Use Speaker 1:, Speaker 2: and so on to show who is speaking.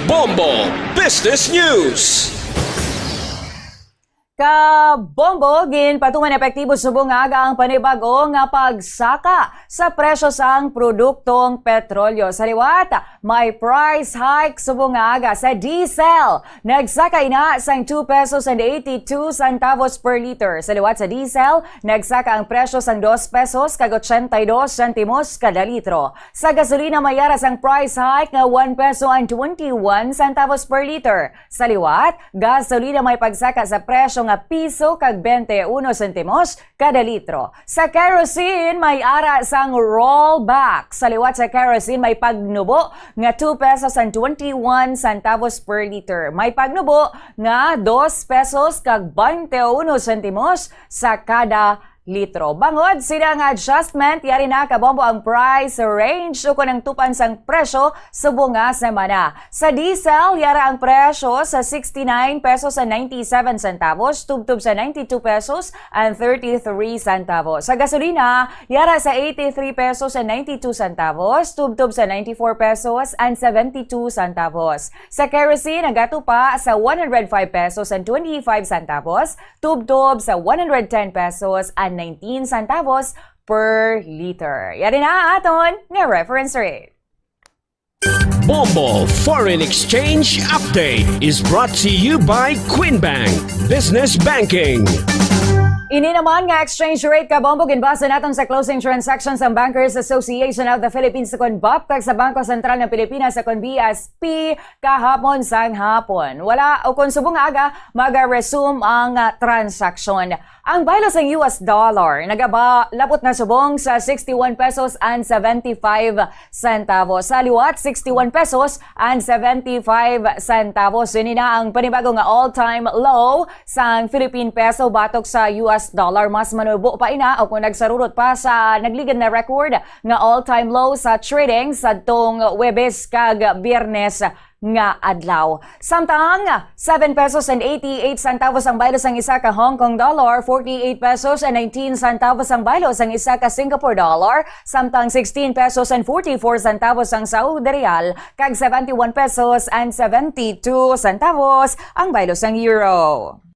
Speaker 1: Bombo Business News.
Speaker 2: Kabombo, ginpatuman epektibo subong aga ang panibago nga pagsaka sa presyo sang produktong petrolyo. Sa liwat, may price hike subong aga sa diesel. Nagsaka ina sang 2 pesos and 82 centavos per liter. Sa liwat sa diesel, nagsaka ang presyo sang 2 pesos kag 82 centimos kada litro. Sa gasolina, mayara sang price hike nga 1 peso and 21 centavos per liter. Sa liwat, gasolina may pagsaka sa presyo nga piso kag 21 centimos kada litro. Sa kerosene, may ara sang rollback. Sa liwat sa kerosene, may pagnubo nga 2 pesos and 21 centavos per liter. May pagnubo nga 2 pesos kag 21 centimos sa kada litro. Bangod sila nga adjustment, yari na kabombo ang price range o kunang tupan sang presyo sa bunga semana. Sa diesel, yara ang presyo sa 69 pesos and 97 centavos, tubtub sa 92 pesos and 33 centavos. Sa gasolina, yara sa 83 pesos and 92 centavos, tubtub sa 94 pesos and 72 centavos. Sa kerosene, nagato pa sa 105 pesos and 25 centavos, tubtub sa 110 pesos and 19 centavos per liter. Yari na aton nga reference rate.
Speaker 1: Bombo Foreign Exchange Update is brought to you by Quinbank Business Banking.
Speaker 2: Ini naman nga exchange rate kabombo ginbasa naton sa closing transactions ang Bankers Association of the Philippines sa BOP kag sa Bangko Sentral ng Pilipinas sa BSP kahapon sang hapon. Wala o kung subong aga maga-resume ang transaction. Ang baylo sa US dollar nagaba labot na subong sa 61 pesos and 75 centavos. Sa liwat 61 pesos and 75 centavos. Ini na ang panibago nga all-time low sang Philippine peso batok sa US dollar. Mas manubo pa ina o kung nagsarurot pa sa nagligid na record nga all-time low sa trading sa tong Webes kag Biyernes nga adlaw. Samtang 7 pesos and 88 centavos ang baylo sang isa ka Hong Kong dollar, 48 pesos and 19 centavos ang baylo sang isa ka Singapore dollar, samtang 16 pesos and 44 centavos ang Saudi Real, kag 71 pesos and 72 centavos ang baylo sang euro.